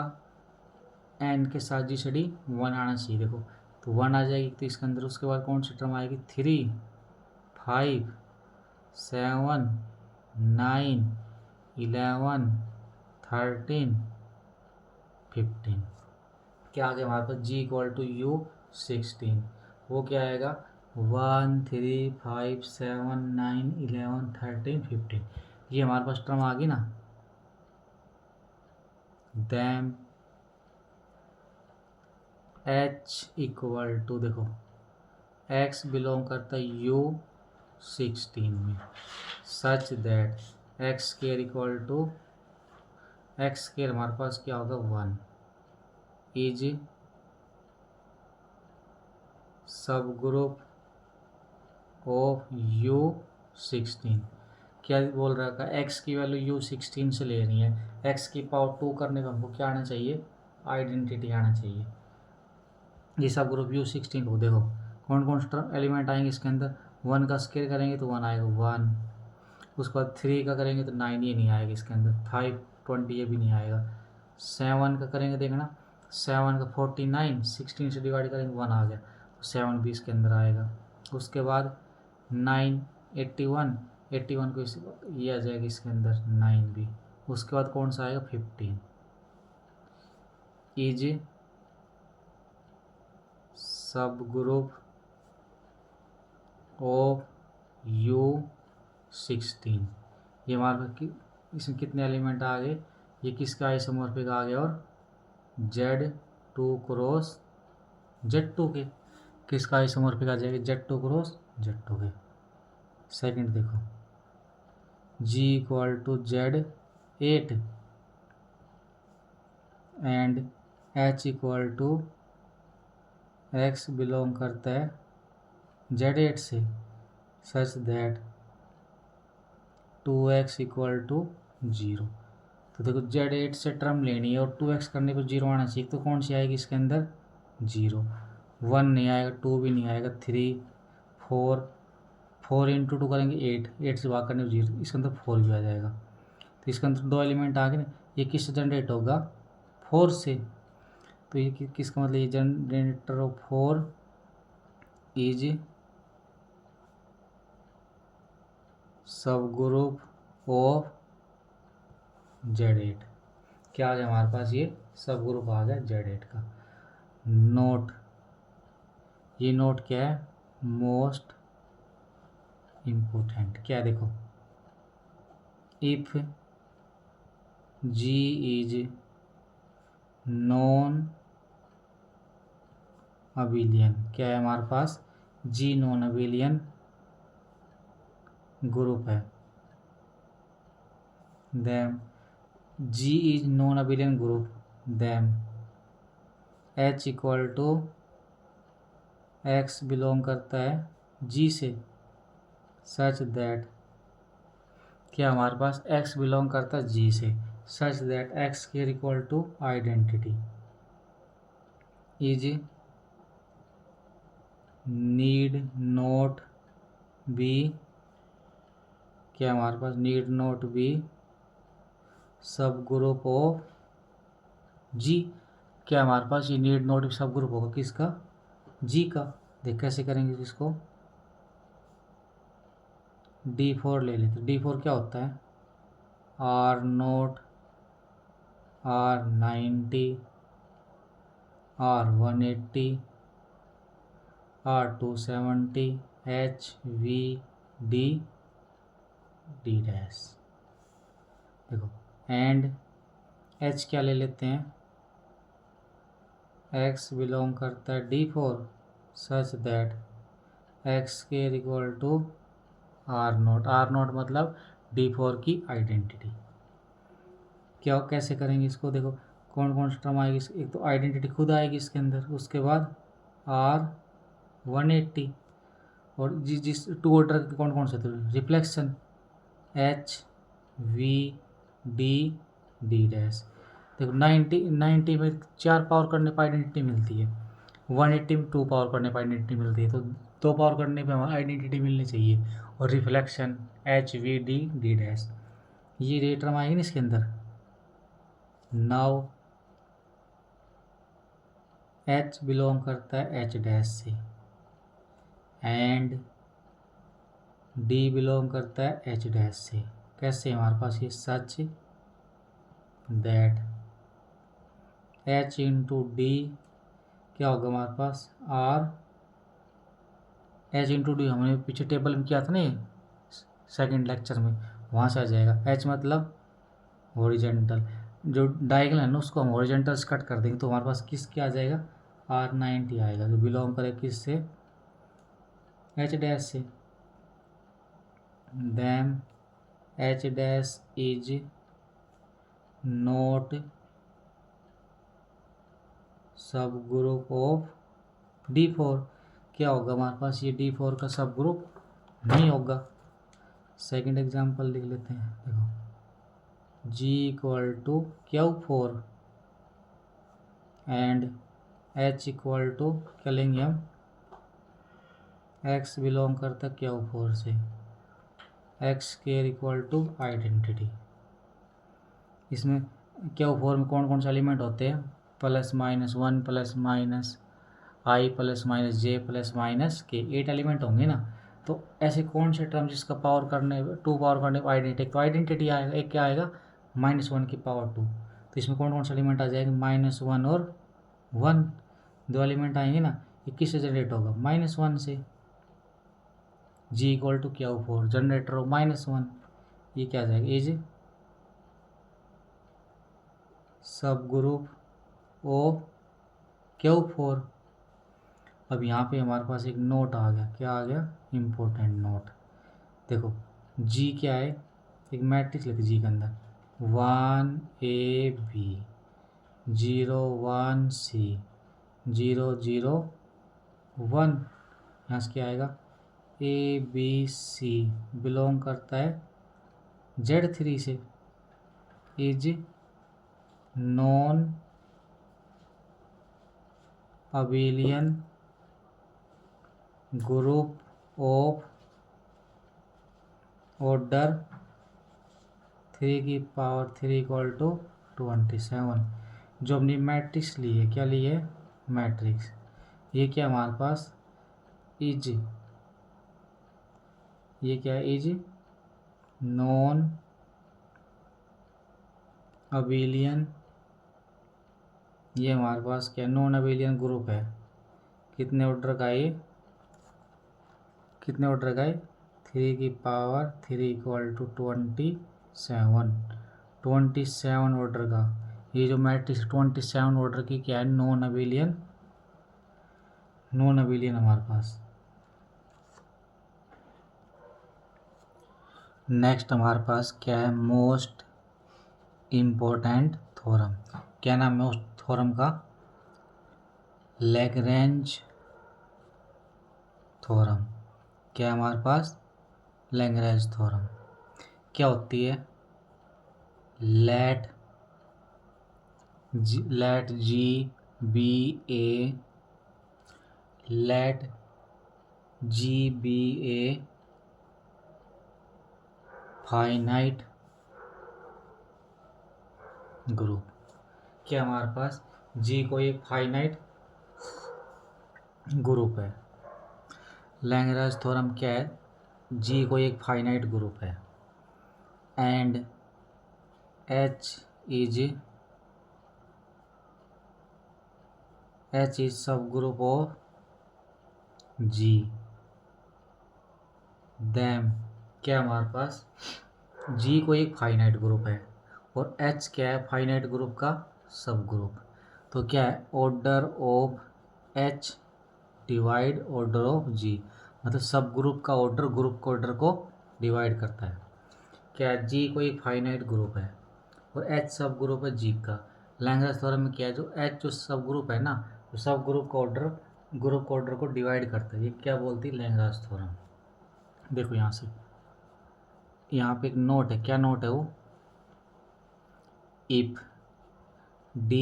Speaker 1: एन के साथ जी सी डी 1 आना चाहिए। देखो तो 1 आ जाएगी तो इसके अंदर उसके बाद कौन सी टर्म आएगी 3 5 7 9 11 13 15। क्या आ गया हमारे पास जी इक्वल टू यू 16। वो क्या आएगा 1 3 5 7 9 11 13 15। ये हमारे पास टर्म आ गई ना। दैम एच इक्वल टू देखो एक्स बिलोंग करता है यू 16 में such that X square equal to X square हमारे पास क्या होगा 1 इज सब ग्रुप ऑफ यू 16। क्या बोल रहा है एक्स की वैल्यू यू 16 से लेनी है। एक्स की पावर 2 करने पर हमको क्या आना चाहिए आइडेंटिटी आना चाहिए। ये सब ग्रुप यू 16 को देखो कौन कौन सा एलिमेंट आएंगे इसके अंदर। 1 का स्केयर करेंगे तो 1 आएगा 1। उसके बाद 3 का करेंगे तो 9 ये नहीं आएगा इसके अंदर। 5 20 ये भी नहीं आएगा। 7 का करेंगे देखना 7 का 49 16 से डिवाइड करेंगे 1 आ गया तो 7 भी इसके अंदर आएगा। उसके बाद 9 81 81 को ये आ जाएगा इसके अंदर 9 भी। उसके बाद कौन सा आएगा 15 इज सब ग्रुप ऑफ यू 16। ये हमारे इसमें कितने एलिमेंट आ गए। ये किसका आइसोमॉर्फिक आ गया और Z2 क्रॉस Z2 के किसका आइसोमॉर्फिक आ जाएगा Z2 क्रॉस Z2 के। सेकंड देखो G equal to Z8 and H equal to X belong करता है Z8 से such that 2x equal to 0। तो देखो Z8 से टर्म लेनी है और 2x करने पर 0 आना चाहिए। तो कौन सी आएगी इसके अंदर 0। 1 नहीं आएगा 2 भी नहीं आएगा 3 4 4 इंटू 2 करेंगे 8 से भाग करने पर 0 इसके अंदर 4 भी आ जाएगा। तो इसके अंदर 2 एलिमेंट आ गए ना। ये किससे जनरेट होगा 4 से। तो ये किसका मतलब ये जनरेटर ऑफ 4 इज सब ग्रुप ऑफ Z8। क्या आ गया हमारे पास ये सब ग्रुप आ गया Z8 का। नोट ये नोट क्या है मोस्ट इम्पोर्टेंट क्या देखो if G is non abelian क्या है हमारे पास G नॉन अबिलियन ग्रुप है। Then G is non abelian group then H equal to X belong करता है G से सच दैट क्या हमारे पास X बिलोंग करता है G से such that X square equal to identity is need not be क्या हमारे पास नीड नोट बी सब ग्रुप ऑफ G। क्या हमारे पास ये नीड नोट सब ग्रुप होगा किसका G का। देख कैसे करेंगे इसको D4 ले लेते। D4 क्या होता है R0 R90 R180 R270 HVD D dash. देखो एंड H क्या ले लेते हैं X बिलोंग करता है D4 such that X square equal to R0 R0 मतलब D4 की आइडेंटिटी। क्या कैसे करेंगे इसको देखो कौन कौन सा टर्म आएगी। एक तो आइडेंटिटी खुद आएगी इसके अंदर उसके बाद R180 और जिस टू ऑर्डर के कौन कौन से थे रिफ्लेक्शन HVD D डैश। देखो 90 में 4 पावर करने पर आइडेंटिटी मिलती है 180 में 2 पावर करने पर आइडेंटिटी मिलती है। तो 2 पावर करने पर हमारी आइडेंटिटी मिलनी चाहिए और रिफ्लेक्शन HVD D डैश ये टर्म आएगी ना इसके अंदर। नाउ एच बिलोंग करता है एच डैश से एंड डी बिलोंग करता है एच डैश से। कैसे हमारे पास ये such that H into D क्या होगा हमारे पास आर एच इंटू डी हमने पीछे टेबल में किया था ना ये सेकेंड लेक्चर में, वहाँ से आ जाएगा। एच मतलब हॉरिजेंटल, जो डायगोनल है ना उसको हम हॉरिजेंटल कट कर देंगे तो हमारे पास किस क्या आ जाएगा R90 आएगा, जो बिलोंग करे किस से एच डैश से। Then H dash is not सब ग्रुप ऑफ D4। क्या होगा हमारे पास ये D4 का सब ग्रुप नहीं होगा। सेकंड एग्जांपल लिख लेते हैं, देखो G equal to Q4 and H equal to क्या लेंगे हम X बिलोंग करता है Q4 से, X square equal to identity. इसमें Q4 में कौन कौन से एलिमेंट होते हैं, +-1 +-i +-j +-k 8 एलिमेंट होंगे ना। तो ऐसे कौन से टर्म जिसका पावर करने 2 पावर करने आइडेंटिटी, तो आइडेंटिटी आएगा, एक क्या आएगा -1 की पावर 2। तो इसमें कौन कौन से एलिमेंट आ जाएंगे -1 और 1, 2 एलिमेंट आएंगे ना। ये किससे जनरेट होगा -1 से। G equal to Q4 generator हो -1, ये क्या आ जाएगा इज सब ग्रुप ऑफ Q4। अब यहाँ पे हमारे पास एक नोट आ गया, क्या आ गया इम्पोर्टेंट नोट। देखो G क्या है, एक मैट्रिक्स लिख G के अंदर 1AB 0 1 C 0 0 1, यहाँ से क्या आएगा ABC बिलोंग करता है Z3 से, is non abelian group of order 3 की पावर 3 इक्वल टू 27। जो हमने मैट्रिक्स ली है, क्या ली है मैट्रिक्स, ये क्या हमारे पास इज, ये क्या है इज नॉन अबेलियन, ये हमारे पास क्या नॉन अबेलियन ग्रुप है। कितने ऑर्डर का ये, कितने ऑर्डर का है 3 की पावर 3 इक्वल टू 27 ऑर्डर का। ये जो मैट्रिक्स 27 ऑर्डर की क्या है नॉन अबेलियन हमारे पास। नेक्स्ट हमारे पास क्या है मोस्ट इम्पोर्टेंट थ्योरम। क्या नाम है उस थ्योरम का, लैग्रेंज थ्योरम। क्या हमारे पास लैग्रेंज थ्योरम। क्या होती है let G be a let G be a finite group. क्या हमारे पास G को एक फाइनाइट ग्रुप है। लैग्रेंज थ्योरम क्या है, G को एक फाइनाइट ग्रुप है एंड H इज सब ग्रुप ऑफ G। देन क्या हमारे पास G को एक फाइनाइट ग्रुप है और H क्या है फाइनाइट ग्रुप का सब ग्रुप। तो क्या है order of H divide order of G, मतलब सब ग्रुप का ऑर्डर ग्रुप के ऑर्डर को डिवाइड करता है। क्या है G को एक फाइनाइट ग्रुप है और H सब ग्रुप है G का। लैग्रेंज थ्योरम में क्या है जो H जो सब ग्रुप है ना, तो सब ग्रुप का ऑर्डर ग्रुप के ऑर्डर को डिवाइड करता है। ये क्या बोलती है लैग्रेंज थ्योरम। देखो यहाँ से, यहाँ पे एक नोट है, क्या नोट है वो, if D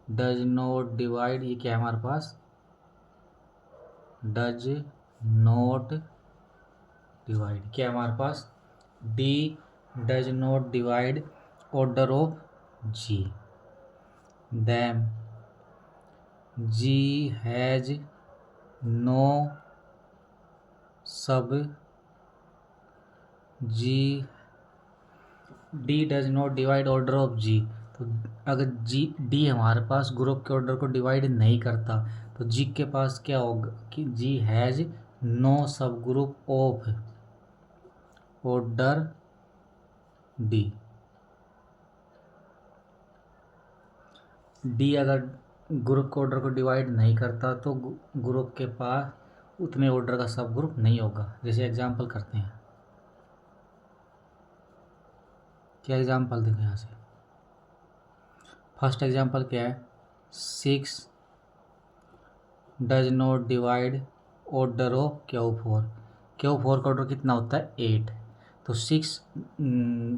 Speaker 1: does not divide, ये क्या है हमारे पास डज नॉट डिवाइड, क्या है हमारे पास D does not divide order of G। Then G has no sub G D does not divide order of G. तो अगर जी डी हमारे पास ग्रुप के ऑर्डर को डिवाइड नहीं करता तो जी के पास क्या होगा कि जी हैज नो सब group of order D. D अगर ग्रुप के ऑर्डर को डिवाइड नहीं करता तो ग्रुप के पास उतने ऑर्डर का सब ग्रुप नहीं होगा। जैसे एग्जांपल करते हैं, क्या एग्जांपल देखें यहाँ से। फर्स्ट एग्जांपल क्या है, 6 does not divide order of Q4। Q4 का ऑर्डर कितना होता है 8। तो 6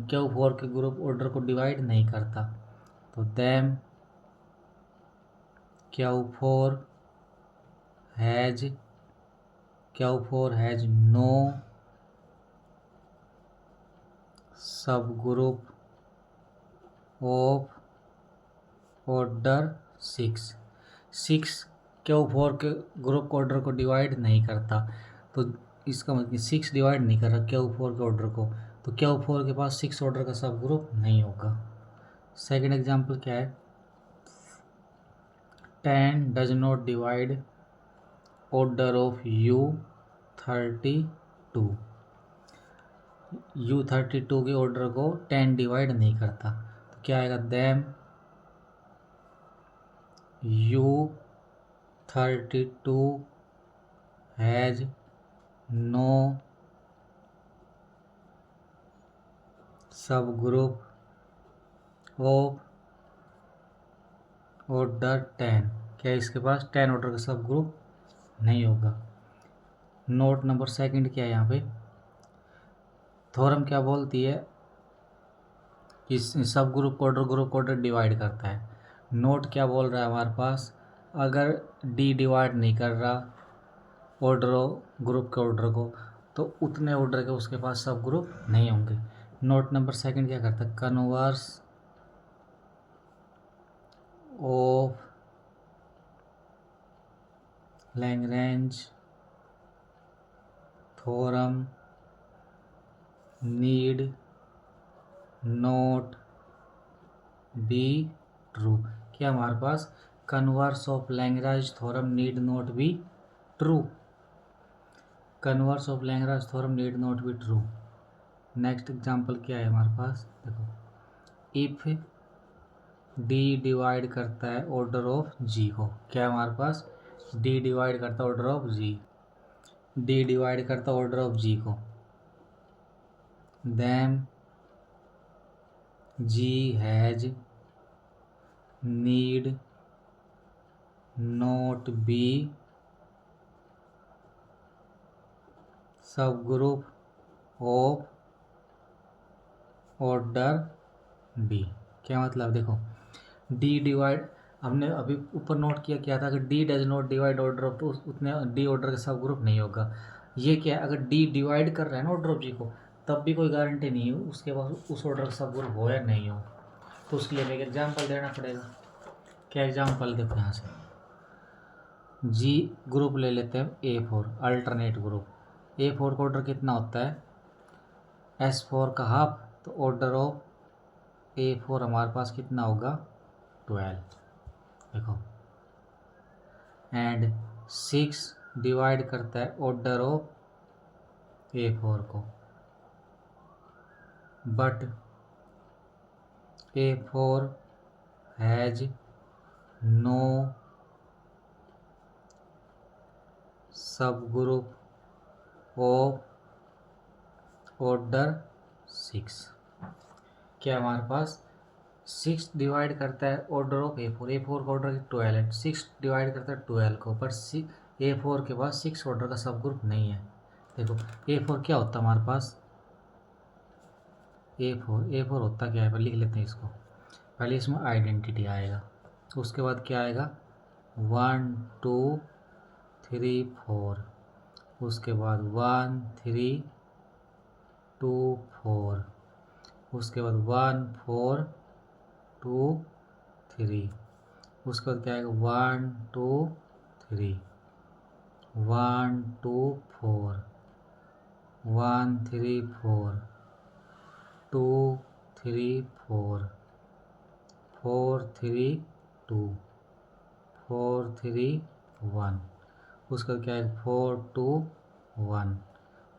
Speaker 1: Q4 के ग्रुप ऑर्डर को डिवाइड नहीं करता। तो देम Q4 हैज नो सब ग्रुप ऑफ ऑर्डर 6 Q4 के ग्रुप ऑर्डर को डिवाइड नहीं करता। तो इसका मतलब 6 डिवाइड नहीं कर रहा Q4 के ऑर्डर को, तो Q4 के पास 6 ऑर्डर का सब ग्रुप नहीं होगा। सेकंड एग्जांपल क्या है, 10 does not divide order of U32। U32 के ऑर्डर को 10 डिवाइड नहीं करता। तो क्या आएगा, देम U32 हैज नो सब ग्रुप ऑफ ऑर्डर 10। क्या इसके पास 10 ऑर्डर का सब ग्रुप नहीं होगा। नोट नंबर सेकंड क्या है यहाँ पे, थ्योरम क्या बोलती है कि सब ग्रुप ऑर्डर डिवाइड करता है। नोट क्या बोल रहा है हमारे पास, अगर डी डिवाइड नहीं कर रहा ऑर्डर ग्रुप के ऑर्डर को तो उतने ऑर्डर के उसके पास सब ग्रुप नहीं होंगे। नोट नंबर सेकंड क्या करता है, converse of Lagrange theorem need not be true. क्या हमारे पास converse of Lagrange theorem need not be true. Converse of Lagrange theorem need not be true. Next example क्या है हमारे पास, देखो, इफ डी डिवाइड करता है ऑर्डर ऑफ जी को। क्या हमारे पास डी डिवाइड करता है order of G, D divide करता है ऑर्डर ऑफ जी को, then G has need not be सब ग्रुप ऑफ ऑर्डर डी। क्या मतलब, देखो डी डिवाइड हमने अभी ऊपर नोट किया था कि D does not divide order of, तो उतने डी ऑर्डर का सब ग्रुप नहीं होगा। ये क्या है, अगर डी डिवाइड कर रहा है ना ऑर्डर ऑफ जी को, तब भी कोई गारंटी नहीं है उसके पास उस ऑर्डर का सब ग्रुप हो या नहीं हो। तो उसके लिए एक एग्जाम्पल देना पड़ेगा। क्या एग्जाम्पल देखो यहाँ से, जी ग्रुप ले लेते हैं A4 अल्टरनेट ग्रुप। A4 का ऑर्डर कितना होता है S4 का हाफ, तो ऑर्डर ऑफ A4 हमारे पास कितना होगा 12। देखो, एंड 6 डिवाइड करता है ऑर्डर ऑफ A4 को, बट A4 हैज नो सब ग्रुप ऑफ ऑर्डर 6। क्या हमारे पास 6 डिवाइड करता है ऑर्डर ऑफ A4 का ऑर्डर 12 है, 6 डिवाइड करता है 12 को, पर A4 के पास 6 ऑर्डर का सब ग्रुप नहीं है। देखो A4 क्या होता है हमारे पास, A4 होता क्या है, पर लिख लेते हैं इसको। पहले इसमें आइडेंटिटी आएगा, तो उसके बाद क्या आएगा 1 2 3 4, उसके बाद 1 3 2 4, उसके बाद 1 4 2 3, उसके बाद क्या आएगा 1 2 3, 1 2 4, 1 3 4, 2 3 4, 4 3 2, 4 3 1, उसका क्या आएगा 4 2 1,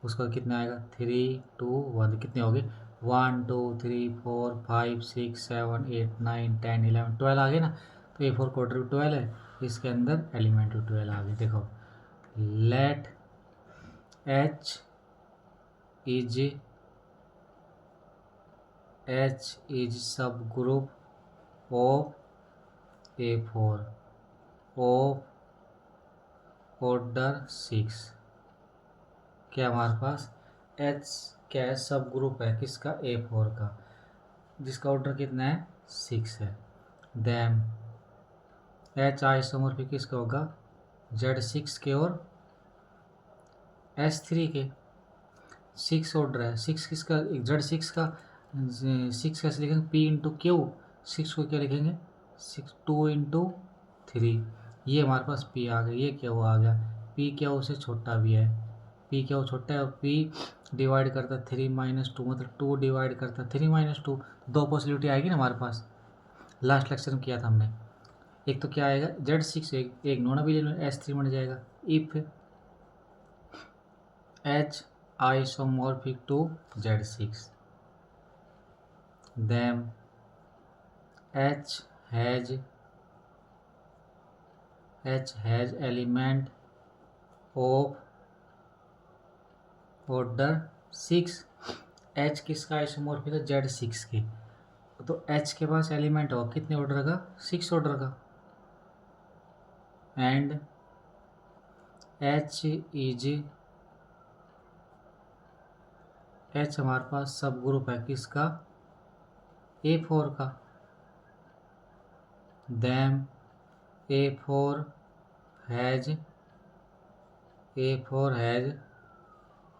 Speaker 1: उसका कितना आएगा 3 2 1, कितने हो गए 1 2 3 4 5 6 7 8 9 10 11 12 आ गए ना। तो A4 क्वार्टर भी 12 है, इसके अंदर एलिमेंट भी 12 आ गए। देखो लेट H इज सब group of A4 of order 6। क्या हमारे पास H क्या है, सब ग्रुप है किसका A4 का, जिसका ऑर्डर कितना है 6 है। देन H आइसोमॉर्फिक किसका होगा Z6 के और S3 के। 6 ऑर्डर है, 6 किसका Z6 का, 6 कैसे लिखेंगे P इंटू क्यू, 6 को क्या लिखेंगे 6 2 इंटू 3, ये हमारे पास P आ गया। ये क्या वो आ गया P क्या उससे छोटा भी है, P क्या वो छोटा है और P डिवाइड करता 3 माइनस 2, मतलब 2 डिवाइड करता 3 माइनस 2, दो पॉसिबिलिटी आएगी ना हमारे पास। लास्ट लेक्चर में किया था हमने। एक तो क्या आएगा Z6 एक नॉन अवेलेबल S3 बन जाएगा if H isomorphic to Z6, then H has element of order 6। H किसका आइसोमॉर्फिक है Z6 के, तो H के पास एलिमेंट हो कितने ऑर्डर का 6 ऑर्डर का, एंड H हमारे पास सब ग्रुप है किसका A4 का। Then A4 has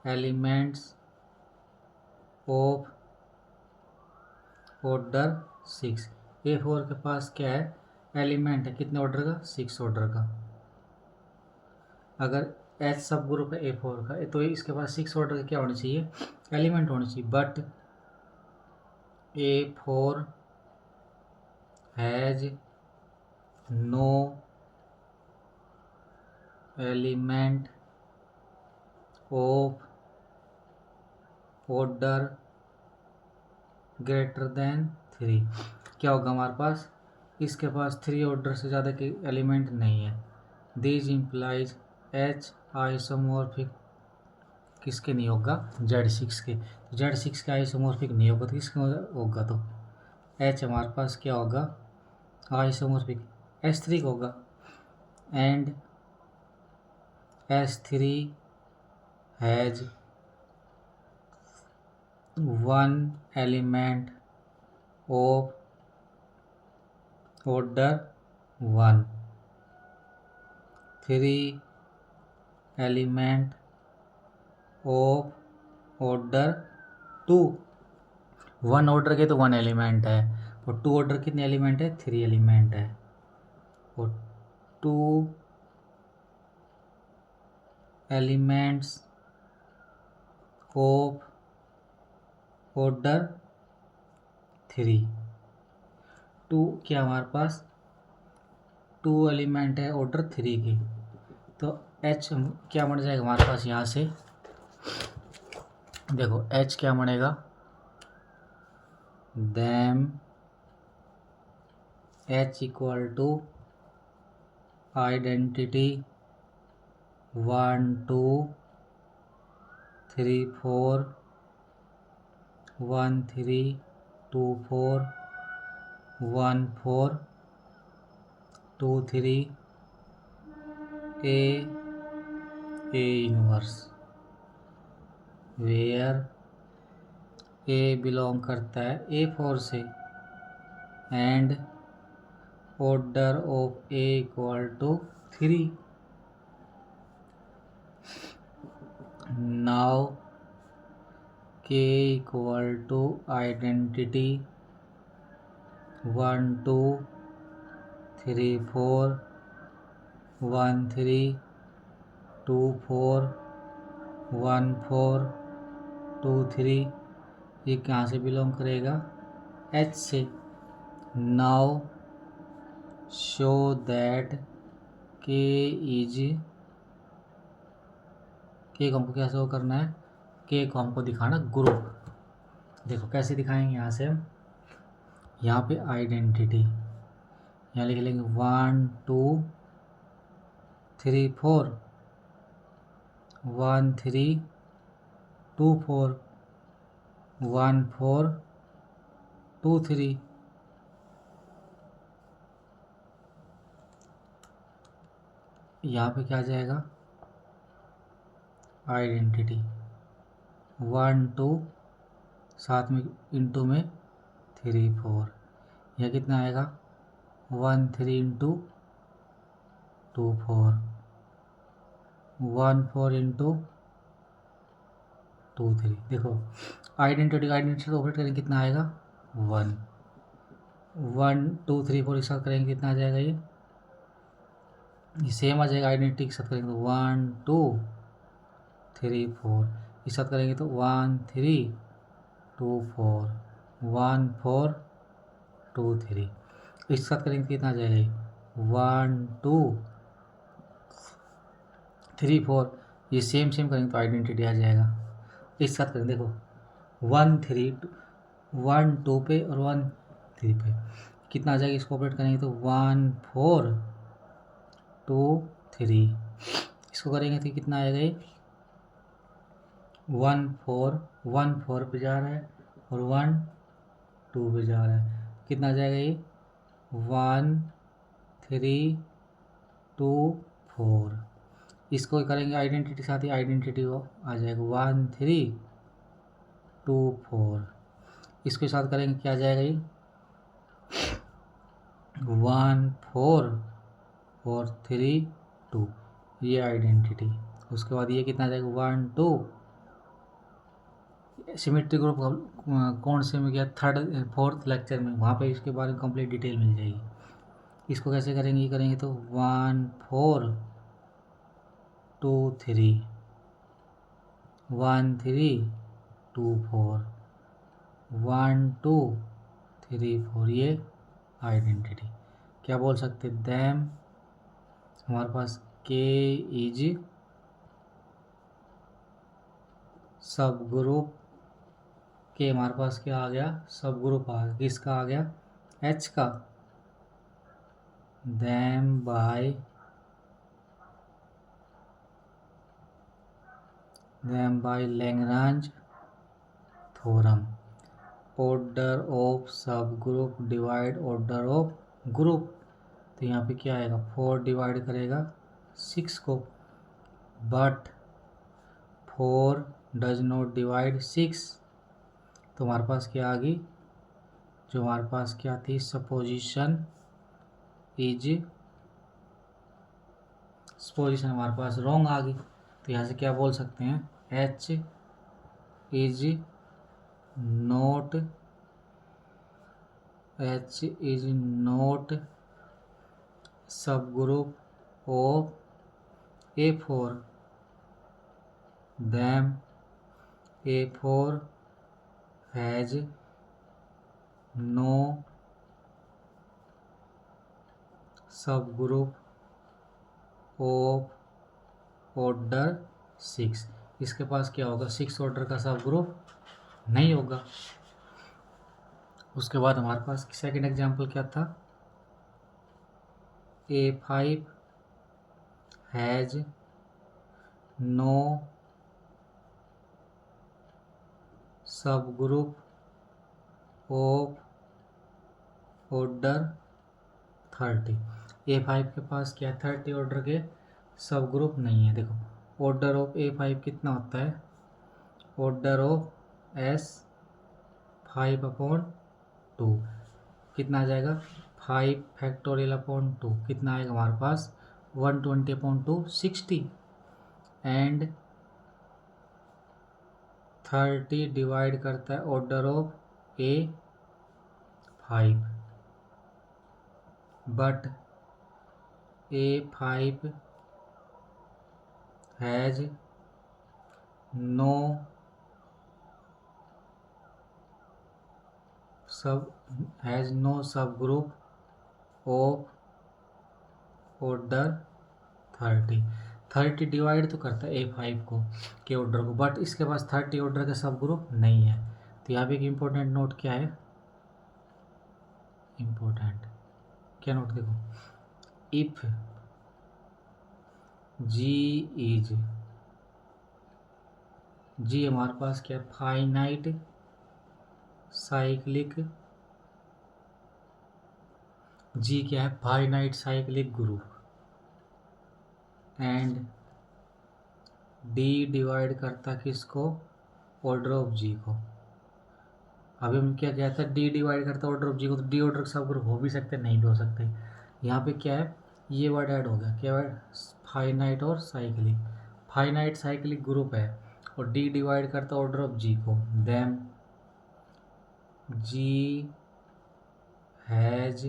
Speaker 1: elements of order 6। A4 के पास क्या है एलिमेंट है कितने ऑर्डर का 6 ऑर्डर का। अगर H सब ग्रुप है A4 का तो इसके पास 6 ऑर्डर का क्या होना चाहिए एलिमेंट होना चाहिए, but A4 has no element of order greater than 3। क्या होगा हमारे पास, इसके पास 3 ऑर्डर से ज़्यादा के एलिमेंट नहीं है। दिस इम्प्लाइज H आइसोमॉर्फिक किसके नहीं होगा Z6 के, Z6 का आइसोमॉर्फिक नहीं होगा तो किसका होगा, तो H हमारे पास क्या होगा आइसोमॉर्फिक S3 का होगा, and S3 has 1 element of order 1, 3 element of order 2। 1 order के तो 1 एलिमेंट है और 2 ऑर्डर कितने एलिमेंट है 3 एलिमेंट है, और 2 एलिमेंट्स ऑफ ऑर्डर 3। 2 क्या हमारे पास 2 एलिमेंट है ऑर्डर 3 की, तो H क्या बन जाएगा हमारे पास यहाँ से, देखो H क्या बनेगा, then H equal to identity 1 2 3 4 1 3 2 4 1 4 2 3 A inverse, where A belong करता है A4 से, and order of A equal to 3। Now K equal to identity 1 2 3 4 1 3 2 4 1 4 2 3, ये कहाँ से बिलोंग करेगा? एच से। नाउ शो दैट के इज, के को हमको क्या शो करना है? के को हमको दिखाना ग्रुप। देखो कैसे दिखाएंगे, यहाँ से हम यहाँ पे आइडेंटिटी यहाँ लिख लेंगे 1 2 3 4 1 3 2 4 1 4 2 3। यहाँ पे क्या आ जाएगा? आइडेंटिटी 1 2 साथ में इंटू में 3 4, यह कितना आएगा? 1 3 इंटू 2 4 1 4 इंटू 2 3। देखो आइडेंटिटी से ऑपरेट करेंगे कितना आएगा? 1 1 2 3 4 के साथ करेंगे कितना आ जाएगा? ये सेम आ जाएगा। आइडेंटिटी के साथ करेंगे तो 1 2 3 4, इस साथ करेंगे तो 1 3 2 4 1 4 2 3, इस साथ करेंगे कितना आ जाएगा? 1 2 3 4, ये सेम करेंगे तो आइडेंटिटी आ जाएगा। इस साथ करेंगे, देखो 1 3 1 2 पे और 1 3 पे कितना आ जाएगा? इसको ऑपरेट करेंगे तो 1 4 2 3, इसको करेंगे तो कितना आएगा? ये 1 4 पे जा रहा है और 1 2 पे जा रहा है, कितना आ जाएगा? ये 1 3 2 4, इसको करेंगे आइडेंटिटी के साथ ही, आइडेंटिटी आ जाएगा 1 3 2 4, इसके साथ करेंगे क्या आ जाएगा? ये 1 4 और 3 2, ये आइडेंटिटी। उसके बाद ये कितना आ जाएगा? 1 2। सिमेट्री ग्रुप कौन से में गया? फोर्थ लेक्चर में, वहाँ पे इसके बारे में कंप्लीट डिटेल मिल जाएगी। इसको कैसे करेंगे? ये करेंगे तो 1 4 2 3 1 3 2 4 1 2 3 4, ये आइडेंटिटी। क्या बोल सकते? दैम हमारे पास के इज सब ग्रुप, के हमारे पास क्या आ गया? सब ग्रुप आ गया। किसका आ गया? एच का। Then by Lagrange theorem. Order of सब group divide order of group, तो यहाँ पे क्या आएगा? 4 डिवाइड करेगा 6 को, बट 4 डज नॉट डिवाइड 6, तो हमारे पास क्या आ गई? जो हमारे पास क्या थी? सपोजिशन हमारे पास रॉन्ग आ गई। तो यहाँ से क्या बोल सकते हैं? एच इज नॉट सब group of A4, then A4 has no सब ग्रुप ऑफ ऑर्डर 6। इसके पास क्या होगा? 6 ऑर्डर का सब ग्रुप नहीं होगा। उसके बाद हमारे पास सेकंड एग्जांपल क्या था? A5 हैज नो सब ग्रुप ऑफ ऑर्डर 30। A5 के पास क्या? 30 ऑर्डर के सब ग्रुप नहीं है। देखो ऑर्डर ऑफ A5 कितना होता है? ऑर्डर ऑफ S 5/2, कितना आ जाएगा? 5 फैक्टोरियल अपॉन 2, कितना आएगा हमारे पास? 120/2 60, एंड 30 डिवाइड करता है order of A5, but A5 has no subgroup of order 30 divide तो करता है A5 को के ऑर्डर को, बट इसके पास 30 ऑर्डर का सब ग्रुप नहीं है। तो यहाँ पे एक इम्पोर्टेंट नोट क्या है, इम्पोर्टेंट क्या नोट देखो, इफ जी हमारे पास क्या है, फाइनाइट साइक्लिक, जी क्या है, finite cyclic group, and D divide करता किसको, ऑर्डर ऑफ जी को। अभी हम क्या कहता है, डी डिवाइड करता ऑर्डर ऑफ जी को, तो डी ऑर्डर सब ग्रुप हो भी सकते नहीं भी हो सकते। यहाँ पे क्या है, ये वर्ड ऐड हो गया, क्या वर्ड, फाइनाइट और साइक्लिक। फाइनाइट साइक्लिक ग्रुप है और डी डिवाइड करता ऑर्डर ऑफ जी को, देन जी हैज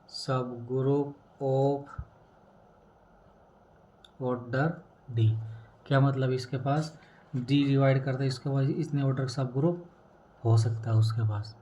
Speaker 1: सब ग्रुप ऑफ ऑर्डर डी। क्या मतलब, इसके पास डी डिवाइड करता है, इसके पास इसने ऑर्डर सब ग्रुप हो सकता है उसके पास।